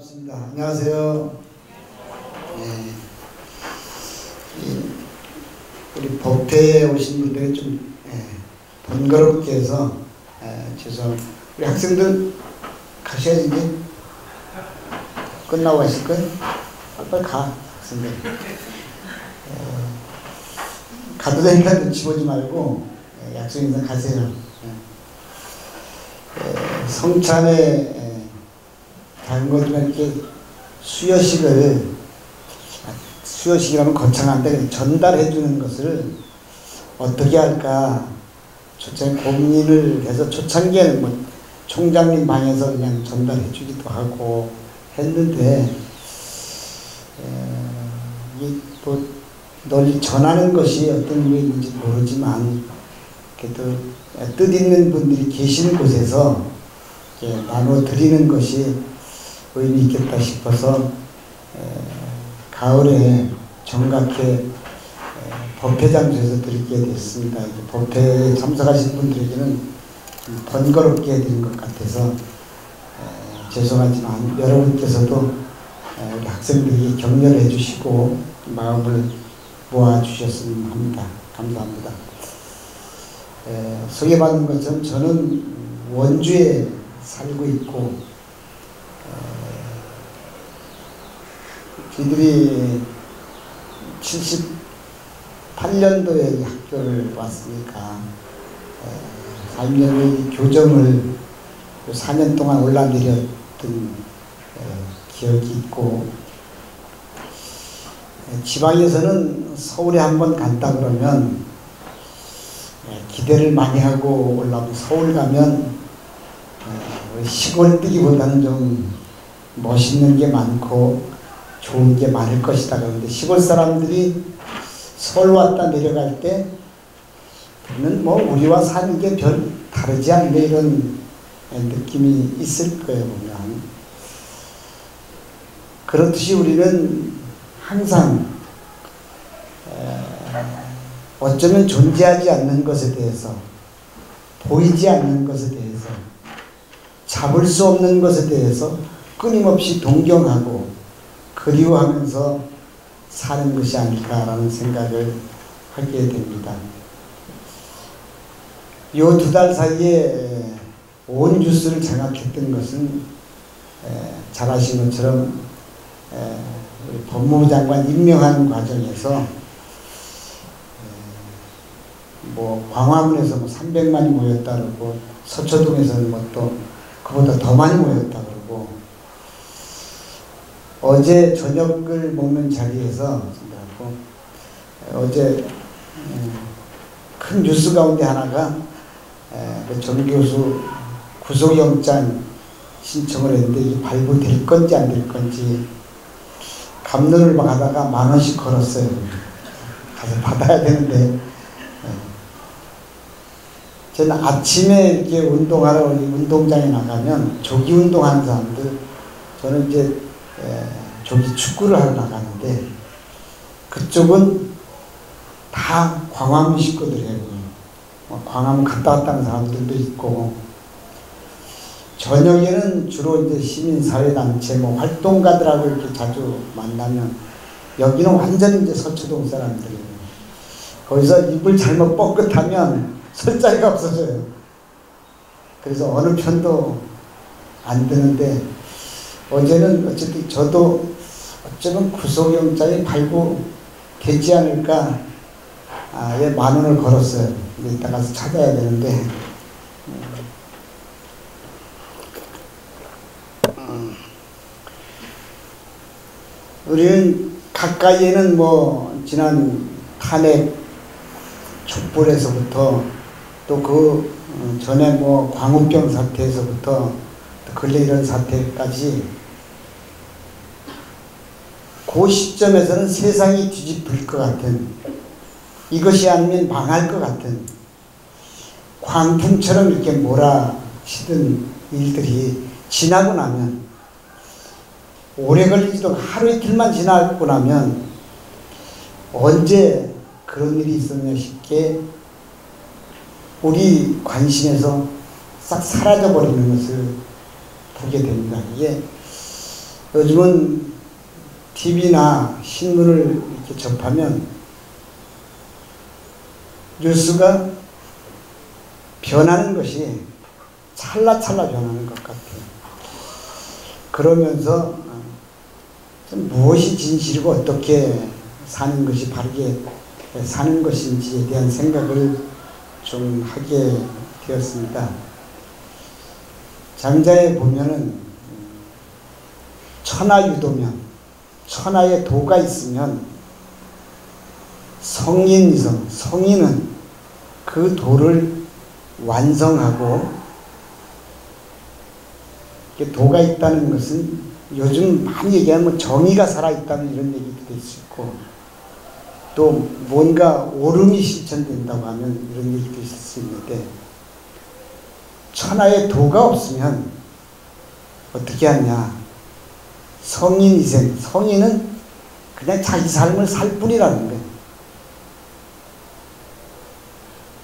반갑습니다. 안녕하세요. 우리 법회에 오신 분들이 좀 번거롭게 해서 죄송합니다. 우리 학생들 가셔야지. 이제 끝나고 가실 거예요? 빨리 가, 학생들. 가도 되니까 눈치 보지 말고 약속 인사 가세요. 성찬에 다른 거지만 이렇게 수여식이라면 거창한데 전달해 주는 것을 어떻게 할까 초창 고민을 해서 초창기에는 뭐 총장님 방에서 그냥 전달해 주기도 하고 했는데 이게 또 널리 전하는 것이 어떤 의미인지 모르지만 그래도 뜻 있는 분들이 계시는 곳에서 나눠 드리는 것이 의미 있겠다 싶어서 가을에 정각회 법회 장소에서 드리게 됐습니다. 법회에 참석하신 분들에게는 번거롭게 해드린 것 같아서 죄송하지만 여러분께서도 우리 학생들이 격려를 해주시고 마음을 모아주셨으면 합니다. 감사합니다. 소개받은 것처럼 저는 원주에 살고 있고 저희들이 78년도에 학교를 왔으니까 3년의 교정을 4년 동안 올라내렸던 기억이 있고 지방에서는 서울에 한번 간다 그러면 기대를 많이 하고 올라오면 서울 가면 시골 뛰기보다는 좀 멋있는 게 많고 좋은 게 많을 것이다. 그런데 시골 사람들이 서울 왔다 내려갈 때는 뭐 우리와 사는 게 별 다르지 않네 이런 느낌이 있을 거예요. 보면 그렇듯이 우리는 항상 어쩌면 존재하지 않는 것에 대해서 보이지 않는 것에 대해서 잡을 수 없는 것에 대해서 끊임없이 동경하고 그리워하면서 사는 것이 아닐까라는 생각을 하게 됩니다. 요 2달 사이에 온 뉴스를 장악했던 것은 잘 아시는 것처럼 우리 법무부 장관 임명하는 과정에서 뭐 광화문에서 뭐 300만이 모였다 그러고 서초동에서는 뭐 또 그보다 더 많이 모였다 그러고 어제 저녁을 먹는 자리에서 어제 큰 뉴스 가운데 하나가 정 교수 구속영장 신청을 했는데 이게 발부될 건지 안 될 건지 감론을 막 하다가 10,000원씩 걸었어요. 가서 받아야 되는데 저는 아침에 이렇게 운동하러 운동장에 나가면 조기 운동하는 사람들 저는 이제 조기 축구를 하러 나가는데 그쪽은 다 광화문 식구들이에요. 광화문 갔다 왔다는 사람들도 있고 저녁에는 주로 이제 시민사회단체 뭐 활동가들하고 이렇게 자주 만나면 여기는 완전히 이제 서초동 사람들이에요. 거기서 입을 잘못 뻐끗하면 설 자리가 없어져요. 그래서 어느 편도 안 되는데 어제는 어쨌든 저도 어쩌면 구속영장이 발부되지 않을까 예, 10,000원을 걸었어요. 이따 가서 찾아야 되는데 우리는 가까이에는 뭐 지난 탄핵 촛불에서부터 또 그 전에 뭐 광우병 사태에서부터 또 근래 이런 사태까지 그 시점에서는 세상이 뒤집힐 것 같은 이것이 아니면 망할 것 같은 광풍처럼 이렇게 몰아치던 일들이 지나고 나면 오래 걸리지도 하루 이틀만 지나고 나면 언제 그런 일이 있었냐 싶게 우리 관심에서 싹 사라져버리는 것을 보게 됩니다. 이게 요즘은 TV나 신문을 이렇게 접하면 뉴스가 변하는 것이 찰나찰나 변하는 것 같아요. 그러면서 무엇이 진실이고 어떻게 사는 것이 바르게 사는 것인지에 대한 생각을 좀 하게 되었습니다. 장자에 보면은 천하유도면, 천하에 도가 있으면 성인은 그 도를 완성하고, 도가 있다는 것은 요즘 많이 얘기하면 정의가 살아있다는 이런 얘기도 될 수 있고, 또 뭔가 옳음이 실천된다고 하면 이런 얘기도 있을 수 있는데, 천하에 도가 없으면 어떻게 하냐. 성인이생, 성인은 그냥 자기 삶을 살 뿐이라는 거예요.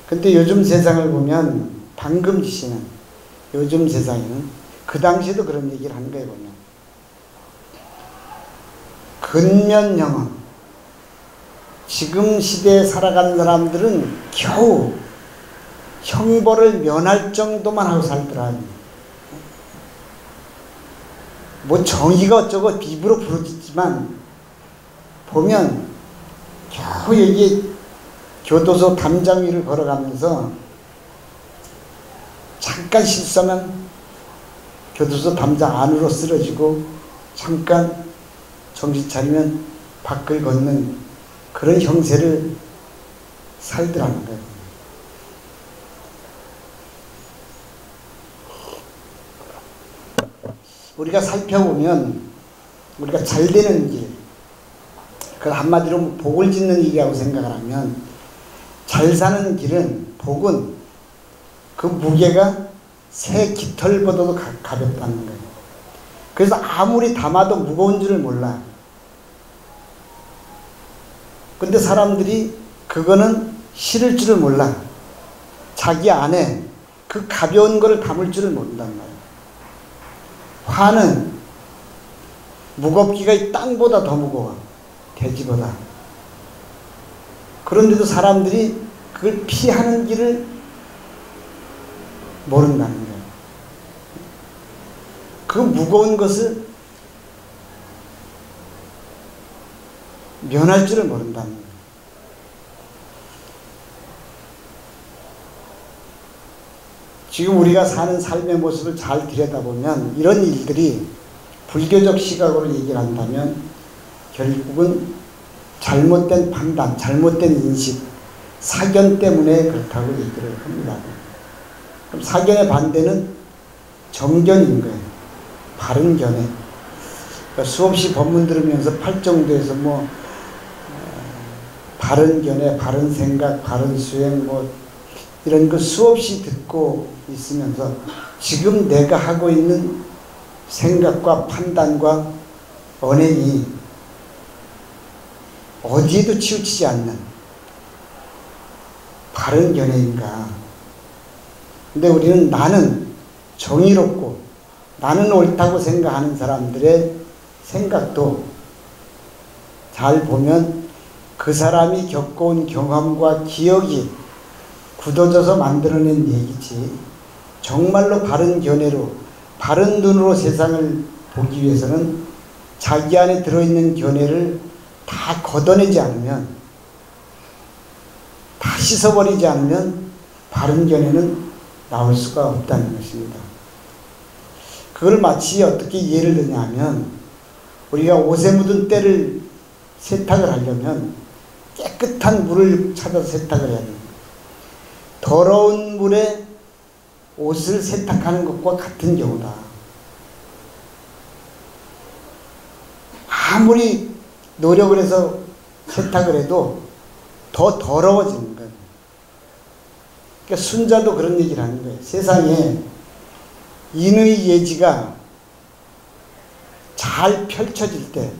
근데 요즘 세상을 보면, 방금 지시는 요즘 세상에는 그 당시에도 그런 얘기를 하는 거예요. 보면 근면영언, 지금 시대에 살아가는 사람들은 겨우 형벌을 면할 정도만 하고 살더라. 뭐 정의가 어쩌고 입으로 부르짖지만 보면 겨우 여기 교도소 담장 위를 걸어가면서 잠깐 실수하면 교도소 담장 안으로 쓰러지고, 잠깐 정신 차리면 밖을 걷는 그런 형세를 살더라는 거예요. 우리가 살펴보면 우리가 잘 되는 길, 그걸 한마디로 복을 짓는 일이라고 생각을 하면, 잘 사는 길은, 복은 그 무게가 새 깃털보다도 가볍다는 거예요. 그래서 아무리 담아도 무거운 줄을 몰라. 근데 사람들이 그거는 실을 줄을 몰라. 자기 안에 그 가벼운 거를 담을 줄을 모른단 말이에요. 화는 무겁기가 이 땅보다 더 무거워. 대지보다. 그런데도 사람들이 그걸 피하는 길을 모른다는 거예요. 그 무거운 것을 면할 줄을 모른다는 거예요. 지금 우리가 사는 삶의 모습을 잘 들여다보면 이런 일들이, 불교적 시각으로 얘기를 한다면 결국은 잘못된 판단, 잘못된 인식, 사견 때문에 그렇다고 얘기를 합니다. 그럼 사견의 반대는 정견인 거예요. 바른 견해. 그러니까 수없이 법문 들으면서 팔정도에서 바른 견해, 바른 생각, 바른 수행, 이런 거 수없이 듣고 있으면서 지금 내가 하고 있는 생각과 판단과 언행이 어디에도 치우치지 않는 바른 견해인가. 근데 우리는 나는 정의롭고 나는 옳다고 생각하는 사람들의 생각도 잘 보면 그 사람이 겪어온 경험과 기억이 굳어져서 만들어낸 얘기지, 정말로 바른 견해로, 바른 눈으로 세상을 보기 위해서는 자기 안에 들어있는 견해를 다 걷어내지 않으면, 다 씻어버리지 않으면 바른 견해는 나올 수가 없다는 것입니다. 그걸 마치 어떻게 이해를 드냐면, 우리가 옷에 묻은 때를 세탁을 하려면 깨끗한 물을 찾아서 세탁을 해야 됩니다. 더러운 물에 옷을 세탁하는 것과 같은 경우다. 아무리 노력을 해서 세탁을 해도 더 더러워지는 거예요. 그러니까 순자도 그런 얘기를 하는 거예요. 세상에 인의 예지가 잘 펼쳐질 때,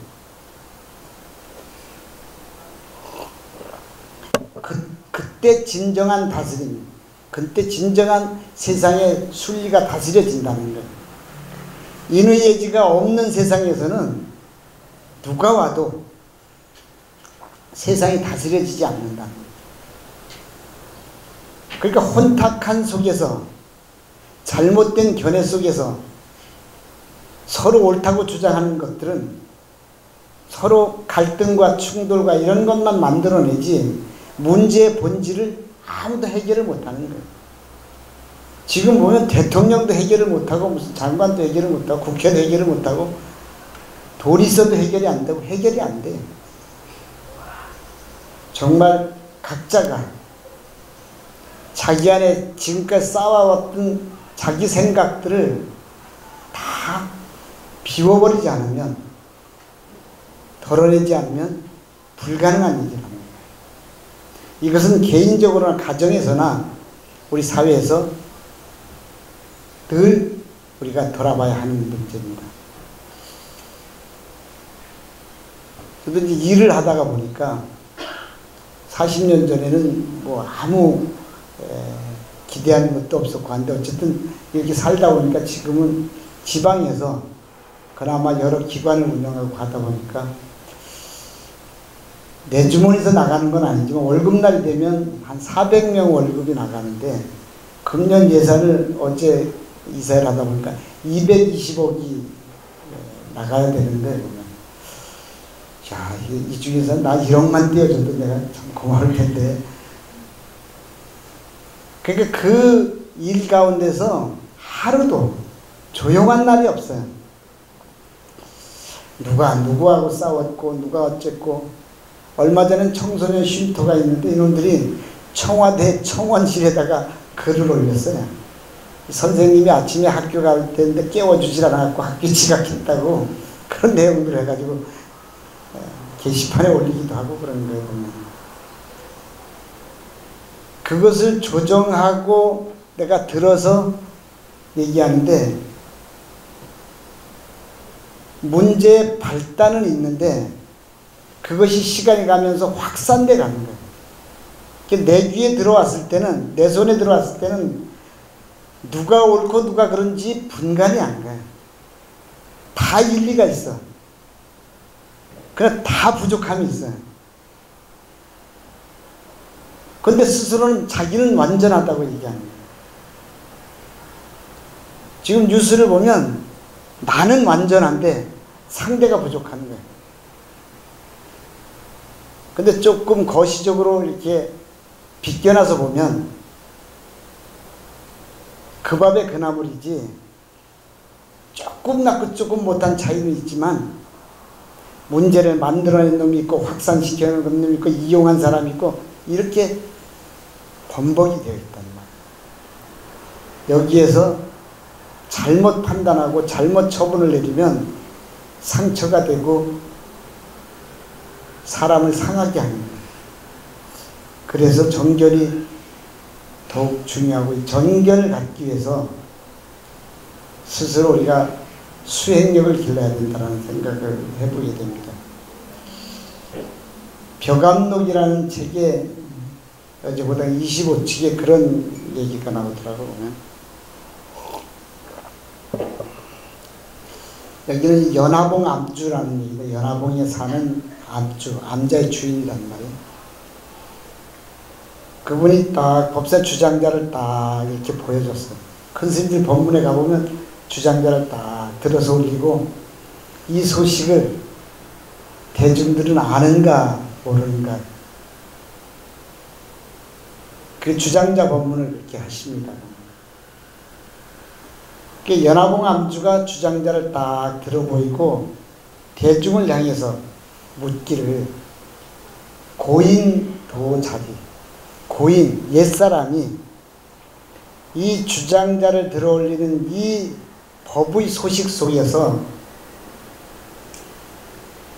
그때 진정한 다스림, 그때 진정한 세상의 순리가 다스려진다는 거예요. 인의예지가 없는 세상에서는 누가 와도 세상이 다스려지지 않는다. 그러니까 혼탁한 속에서, 잘못된 견해 속에서 서로 옳다고 주장하는 것들은 서로 갈등과 충돌과 이런 것만 만들어내지 문제의 본질을 아무도 해결을 못하는 거예요. 지금 보면 대통령도 해결을 못하고 무슨 장관도 해결을 못하고 국회도 해결을 못하고 돈이 있어도 해결이 안 되고 해결이 안 돼요. 정말 각자가 자기 안에 지금까지 쌓아왔던 자기 생각들을 다 비워버리지 않으면, 덜어내지 않으면 불가능한 일이랍니다. 이것은 개인적으로나 가정에서나 우리 사회에서 늘 우리가 돌아봐야 하는 문제입니다. 저도 이제 일을 하다가 보니까 40년 전에는 뭐 아무 기대하는 것도 없었고 한데 어쨌든 이렇게 살다 보니까 지금은 지방에서 그나마 여러 기관을 운영하고 하다 보니까 내 주머니에서 나가는 건 아니지만 월급날이 되면 한 400명 월급이 나가는데 금년 예산을 어제 이사를 하다 보니까 220억이 나가야 되는데 보면 야, 이 중에서 나 1억만 떼어줘도 내가 참 고마울 텐데. 그러니까 그 일 가운데서 하루도 조용한 날이 없어요. 누가 누구하고 싸웠고 누가 어쨌고. 얼마 전엔 청소년 쉼터가 있는데 이놈들이 청와대 청원실에다가 글을 올렸어요. 선생님이 아침에 학교 갈 때인데 깨워주질 않았고 학교 지각했다고 그런 내용들을 해가지고 게시판에 올리기도 하고 그런 거예요. 보면. 그것을 조정하고 내가 들어서 얘기하는데 문제의 발단은 있는데 그것이 시간이 가면서 확산돼 가는 거예요. 내 귀에 들어왔을 때는, 내 손에 들어왔을 때는 누가 옳고 누가 그런지 분간이 안 가요. 다 일리가 있어. 그러나 다 부족함이 있어요. 그런데 스스로는 자기는 완전하다고 얘기하는 거예요. 지금 뉴스를 보면 나는 완전한데 상대가 부족한 거예요. 근데 조금 거시적으로 이렇게 비껴나서 보면 그 밥에 그 나물이지 조금 낫고 조금 못한 차이는 있지만 문제를 만들어낸 놈이 있고 확산시켜놓은 놈이 있고 이용한 사람이 있고 이렇게 범벅이 되어 있단 말이에요. 여기에서 잘못 판단하고 잘못 처분을 내리면 상처가 되고 사람을 상하게 하는 거예요. 그래서 정결이 더욱 중요하고 정결을 갖기 위해서 스스로 우리가 수행력을 길러야 된다는 생각을 해보게 됩니다. 벽암록이라는 책에 어제보다 25측에 그런 얘기가 나오더라고요. 여기는 연화봉 암주라는 얘기인데 연화봉에 사는 암주, 암자의 주인이란 말이에요. 그분이 딱 법사 주장자를 딱 이렇게 보여줬어요. 큰 스님들 법문에 가보면 주장자를 딱 들어서 올리고 이 소식을 대중들은 아는가 모르는가 그 주장자 법문을 그렇게 하십니다. 연화봉 암주가 주장자를 딱 들어 보이고 대중을 향해서 묻기를 고인 도자리 고인 옛사람이 이 주장자를 들어올리는 이 법의 소식 속에서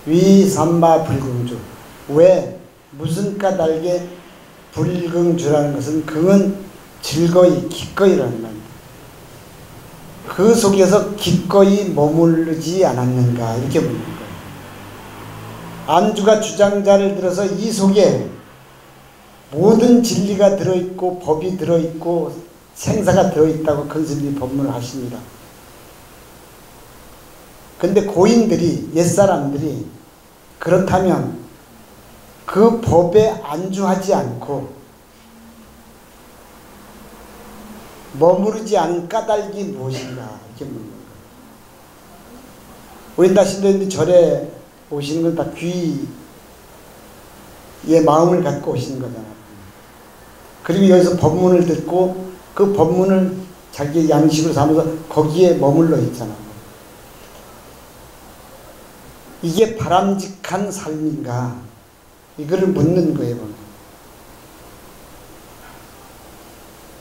위삼마 불긍주 왜 무슨 까닭에 불긍주라는 것은 긍은 즐거이 기꺼이라는 말입니다. 그 속에서 기꺼이 머무르지 않았는가 이렇게 묻는 거예요. 암주가 주장자를 들어서 이 속에 모든 진리가 들어있고 법이 들어있고 생사가 들어있다고 큰 스님이 법문을 하십니다. 근데 고인들이, 옛사람들이 그렇다면 그 법에 안주하지 않고 머무르지 않은 까닭이 무엇인가 이렇게 묻는 거예요. 우리 다신도인들 절에 오시는 건 다 귀의 마음을 갖고 오시는 거잖아요. 그리고 여기서 법문을 듣고 그 법문을 자기의 양식으로 삼아서 거기에 머물러 있잖아요. 이게 바람직한 삶인가? 이거를 묻는 거예요.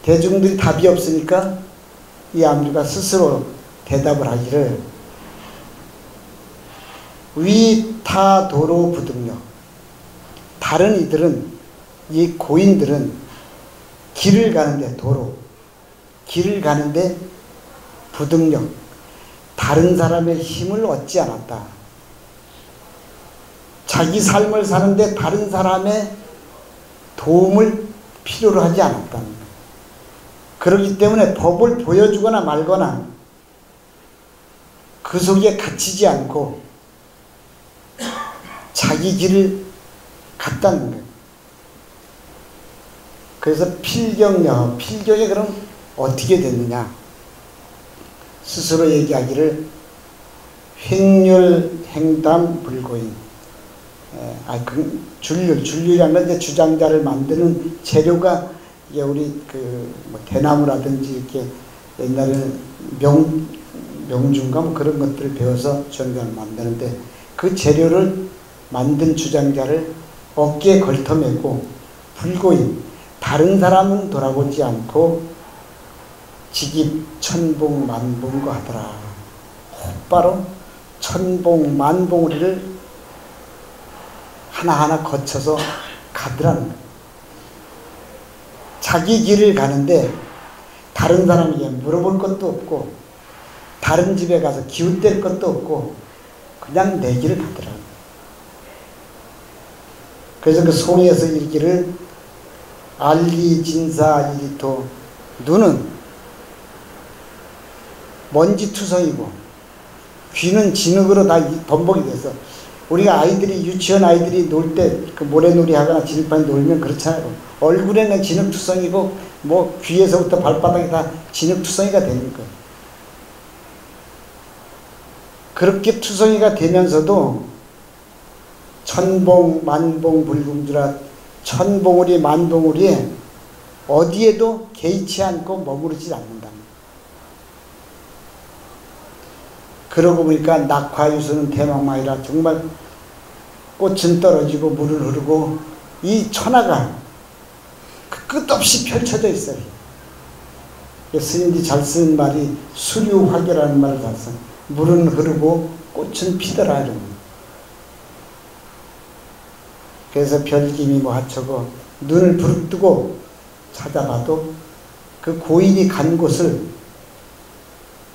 대중들이 답이 없으니까 이 암주가 스스로 대답을 하기를 위타도로 부득력. 다른 이들은, 이 고인들은 길을 가는데, 도로 길을 가는데 부득력, 다른 사람의 힘을 얻지 않았다. 자기 삶을 사는데 다른 사람의 도움을 필요로 하지 않았다는 거예요. 그렇기 때문에 법을 보여주거나 말거나 그 속에 갇히지 않고 자기 길을 갔다는 거예요. 그래서 필경요, 필경이 그럼 어떻게 됐느냐? 스스로 얘기하기를 횡률 행담 불고인. 줄률이라는 건 이제 주장자를 만드는 재료가 이게 우리 뭐 대나무라든지 이렇게 옛날에는 명중가 뭐 그런 것들을 배워서 주장자를 만드는데 그 재료를 만든 주장자를 어깨에 걸터매고 불고인, 다른 사람은 돌아보지 않고 직입 천봉 만봉거 하더라. 곧바로 천봉 만봉우리를 하나하나 거쳐서 가더라는 거예요. 자기 길을 가는데 다른 사람에게 물어볼 것도 없고 다른 집에 가서 기웃댈 것도 없고 그냥 내 길을 가더라는 거예요. 그래서 그 송에서 이르기를 알리진사 이리토, 눈은 먼지투성이고 귀는 진흙으로 다 범벅이 돼서, 우리가 아이들이, 유치원 아이들이 놀 때 그 모래놀이 하거나 진흙판에 놀면 그렇잖아요. 얼굴에는 진흙투성이고 뭐 귀에서부터 발바닥이 다 진흙투성이가 되는 거예요. 그렇게 투성이가 되면서도 천봉 만봉 불궁주라, 천봉우리 만봉우리에 어디에도 개의치 않고 머무르지 않는다. 그러고 보니까 낙화유수는 대망마이라, 정말 꽃은 떨어지고 물은 흐르고 이 천하가 끝없이 펼쳐져 있어요. 스님들이 잘 쓰는 말이 수류화계라는 말을 잘 써요. 물은 흐르고 꽃은 피더라 이런. 그래서 별김이 뭐 하처고 눈을 부릅뜨고 찾아봐도 그 고인이 간 곳을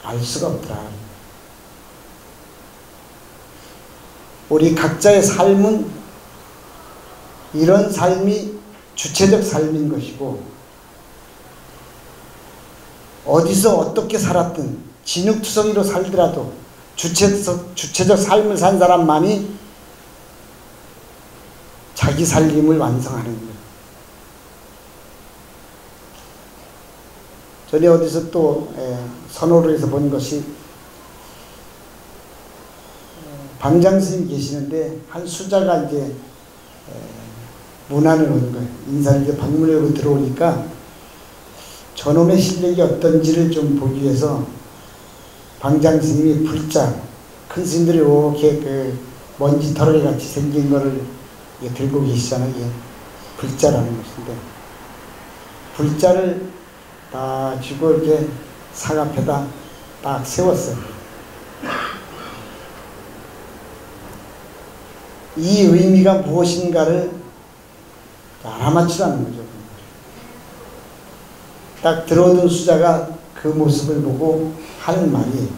알 수가 없더라. 우리 각자의 삶은 이런 삶이 주체적 삶인 것이고, 어디서 어떻게 살았든 진흙투성이로 살더라도 주체적 삶을 산 사람만이 자기 살림을 완성하는 거예요. 전에 어디서 또 선호로에서 본 것이, 방장스님 계시는데 한 수자가 이제 문안을 온 거예요. 인사를 이제 방문하고 들어오니까 저놈의 실력이 어떤지를 좀 보기 위해서 방장스님이 불자, 큰 스님들이 이렇게 그 먼지 털어리 같이 생긴 거를 들고 계시잖아요. 이게 불자라는 것인데, 불자를 다 쥐고 이렇게 상 앞에다 딱 세웠어요. 이 의미가 무엇인가를 알아맞히라는 거죠. 딱 들어오던 수자가 그 모습을 보고 하는 말이,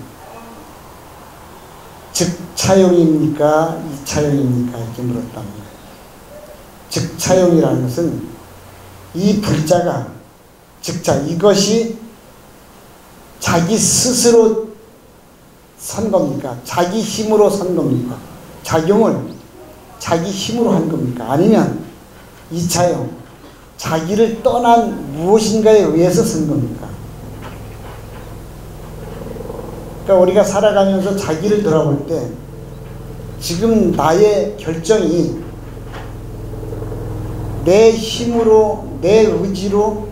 즉차용입니까? 이차용입니까? 이렇게 물었단 말이에요. 즉차용이라는 것은 이 불자가, 즉자, 이것이 자기 스스로 선 겁니까? 자기 힘으로 선 겁니까? 작용을 자기 힘으로 한 겁니까? 아니면 2차형, 자기를 떠난 무엇인가에 의해서 선 겁니까? 그러니까 우리가 살아가면서 자기를 돌아볼 때 지금 나의 결정이 내 힘으로, 내 의지로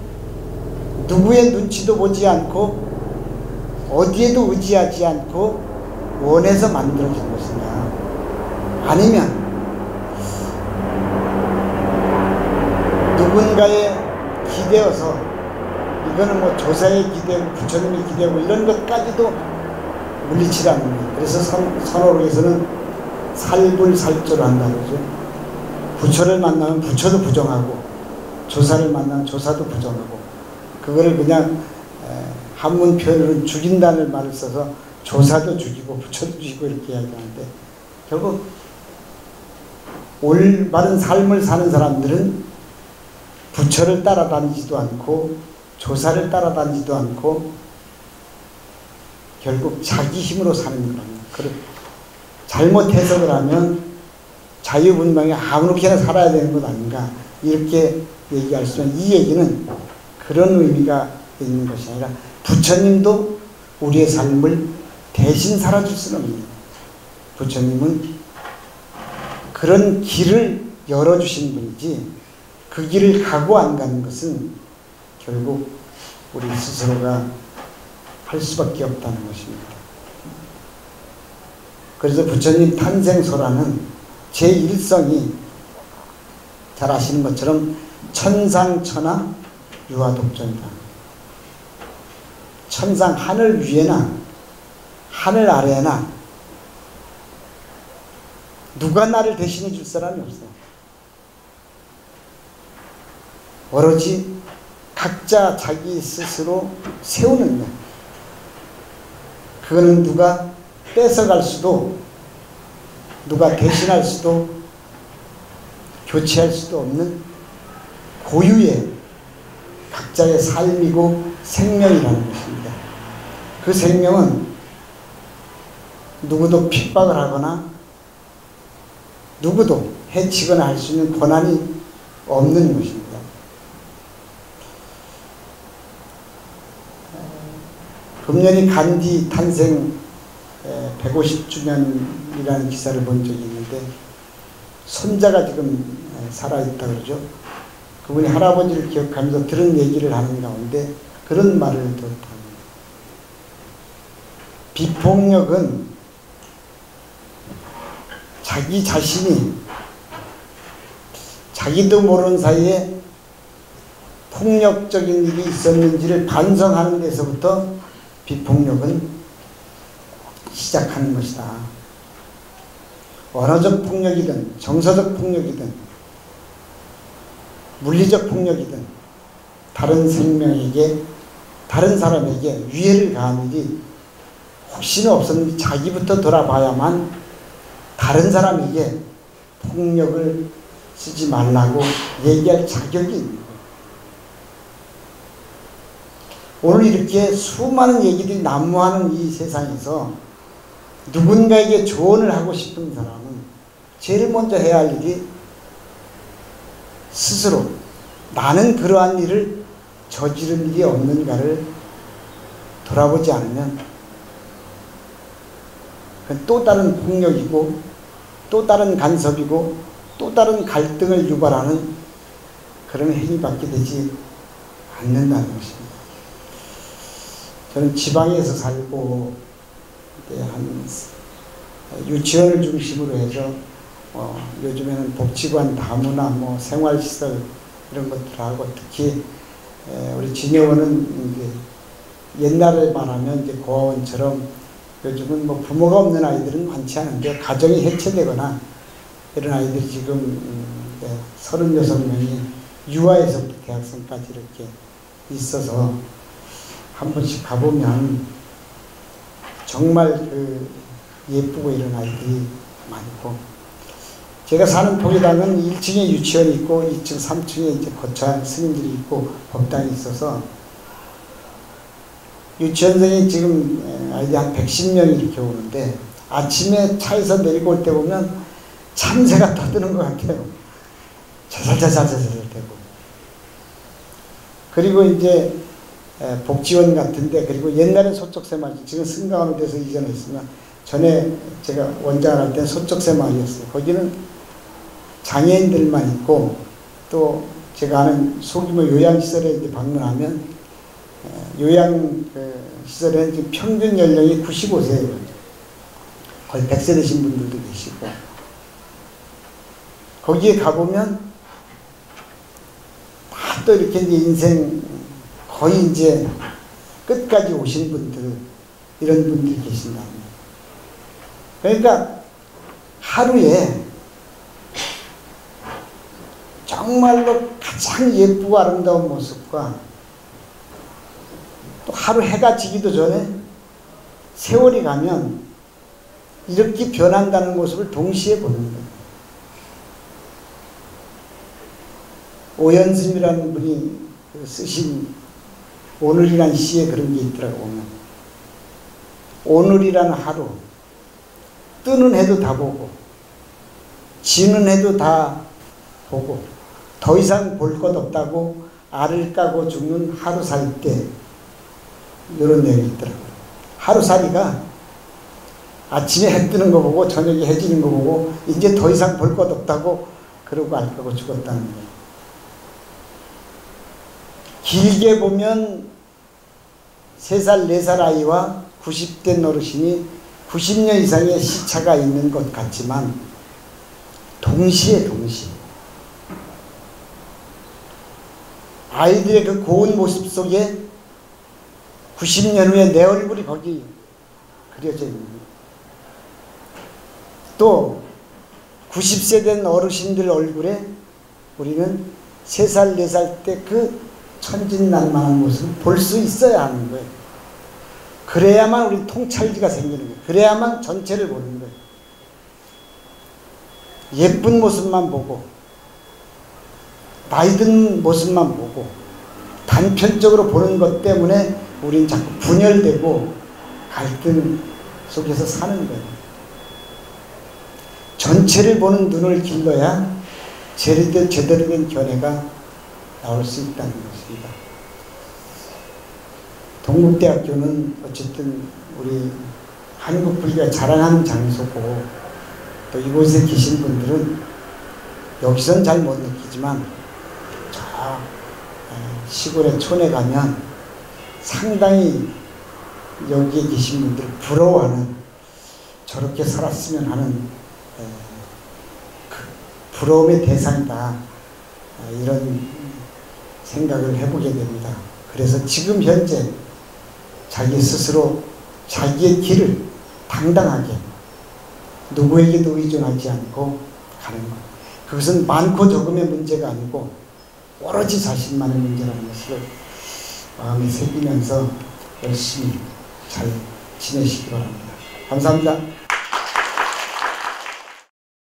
누구의 눈치도 보지 않고 어디에도 의지하지 않고 원해서 만들어진 것이냐, 아니면 누군가에 기대어서, 이거는 뭐 조사에 기대고 부처님이 기대고 이런 것까지도 물리치지 않는 거예요. 그래서 선어록에서는 살불살조를 한다 그러죠. 부처를 만나면 부처도 부정하고 조사를 만나면 조사도 부정하고, 그거를 그냥 한문 표현으로는 죽인다는 말을 써서 조사도 죽이고 부처도 죽이고 이렇게 이야기하는데, 결국 올바른 삶을 사는 사람들은 부처를 따라다니지도 않고 조사를 따라다니지도 않고 결국 자기 힘으로 사는 겁니다. 잘못 해석을 하면 자유분방히 아무렇게나 살아야 되는 것 아닌가, 이렇게 얘기할 수 있는, 이 얘기는 그런 의미가 있는 것이 아니라 부처님도 우리의 삶을 대신 살아줄 수는 없습니다. 부처님은 그런 길을 열어주신 분이지, 그 길을 가고 안 가는 것은 결국 우리 스스로가 할 수밖에 없다는 것입니다. 그래서 부처님 탄생소라는 제1성이 잘 아시는 것처럼 천상천하 유화독존이다. 천상, 하늘 위에나 하늘 아래나 누가 나를 대신해 줄 사람이 없어. 오로지 각자 자기 스스로 세우는 것. 그거는 누가 뺏어갈 수도, 누가 대신할 수도, 교체할 수도 없는 고유의 각자의 삶이고 생명이라는 것입니다. 그 생명은 누구도 핍박을 하거나 누구도 해치거나 할 수 있는 권한이 없는 것입니다. 금년이 간디 탄생 150주년이라는 기사를 본 적이 있는데, 손자가 지금 살아있다 그러죠. 그분이 할아버지를 기억하면서 들은 얘기를 하는 가운데 그런 말을 들었답니다. 비폭력은 자기 자신이 자기도 모르는 사이에 폭력적인 일이 있었는지를 반성하는 데서부터 비폭력은 시작하는 것이다. 언어적 폭력이든 정서적 폭력이든 물리적 폭력이든 다른 생명에게, 다른 사람에게 위해를 가한 일이 혹시나 없었는지 자기부터 돌아봐야만 다른 사람에게 폭력을 쓰지 말라고 얘기할 자격이 있는 거예요. 오늘 이렇게 수많은 얘기들이 난무하는 이 세상에서 누군가에게 조언을 하고 싶은 사람은 제일 먼저 해야 할 일이 스스로 나는 그러한 일을 저지른 일이 없는가를 돌아보지 않으면 또 다른 폭력이고 또 다른 간섭이고 또 다른 갈등을 유발하는 그런 행위밖에 되지 않는다는 것입니다. 저는 지방에서 살고 한 유치원을 중심으로 해서 요즘에는 복지관, 다문화, 생활시설 이런 것들하고 특히 우리 진여원은 이제 옛날에 말하면 이제 고아원처럼 요즘은 부모가 없는 아이들은 많지 않은데 가정이 해체되거나 이런 아이들이 지금 36명이 유아에서부터 대학생까지 이렇게 있어서 한 번씩 가보면 정말 예쁘고 이런 아이들이 많고, 제가 사는 포기당은 1층에 유치원이 있고 2층, 3층에 이제 거처한 스님들이 있고 법당이 있어서 유치원생이 지금 아이들이 한 110명이 이렇게 오는데 아침에 차에서 내리고 올 때 보면 참새가 떠드는 것 같아요. 자살자살자살 되고. 그리고 이제 복지원 같은데, 그리고 옛날엔 소쩍새마을, 지금 승강으로 돼서 이전했으면, 전에 제가 원장을 할 때는 소쩍새마을이었어요. 거기는 장애인들만 있고, 또 제가 아는 소규모 요양시설에 이제 방문하면 요양시설에는 지금 평균 연령이 95세예요. 거의 100세 되신 분들도 계시고, 거기에 가보면 다 또 이렇게 이제 인생 거의 이제 끝까지 오신 분들, 이런 분들이 계신답니다. 그러니까 하루에 정말로 가장 예쁘고 아름다운 모습과 또 하루 해가 지기도 전에 세월이 가면 이렇게 변한다는 모습을 동시에 보는 거예요. 오연슴이라는 분이 쓰신 오늘이란 시에 그런 게 있더라고 보면, 오늘이라는 하루, 뜨는 해도 다 보고 지는 해도 다 보고 더 이상 볼 것 없다고 알을 까고 죽는 하루 살 때, 이런 내용이 있더라고요. 하루살이가 아침에 해 뜨는 거 보고 저녁에 해 지는 거 보고 이제 더 이상 볼 것 없다고 그러고 알 까고 죽었다는 거예요. 길게 보면 3살, 4살 아이와 90대 어르신이 90년 이상의 시차가 있는 것 같지만 동시에 아이들의 그 고운 모습 속에 90년 후에 내 얼굴이 거기 그려져 있는 거예요. 또 90세 된 어르신들 얼굴에 우리는 3살, 4살 때 그 천진난만한 모습을 볼 수 있어야 하는 거예요. 그래야만 우리 통찰지가 생기는 거예요. 그래야만 전체를 보는 거예요. 예쁜 모습만 보고 나이 든 모습만 보고 단편적으로 보는 것 때문에 우리는 자꾸 분열되고 갈등 속에서 사는 거예요. 전체를 보는 눈을 길러야 제대로 된 견해가 나올 수 있다는 것입니다. 동국대학교는 어쨌든 우리 한국 불교가 자랑하는 장소고, 또 이곳에 계신 분들은 여기선 잘 못 느끼지만 저 시골의 촌에 가면 상당히 여기에 계신 분들 부러워하는, 저렇게 살았으면 하는 그 부러움의 대상이다, 이런 생각을 해보게 됩니다. 그래서 지금 현재 자기 스스로 자기의 길을 당당하게 누구에게도 의존하지 않고 가는 것, 그것은 많고 적음의 문제가 아니고 오로지 자신만의 문제라는 것을 마음에 새기면서 열심히 잘 지내시기 바랍니다. 감사합니다.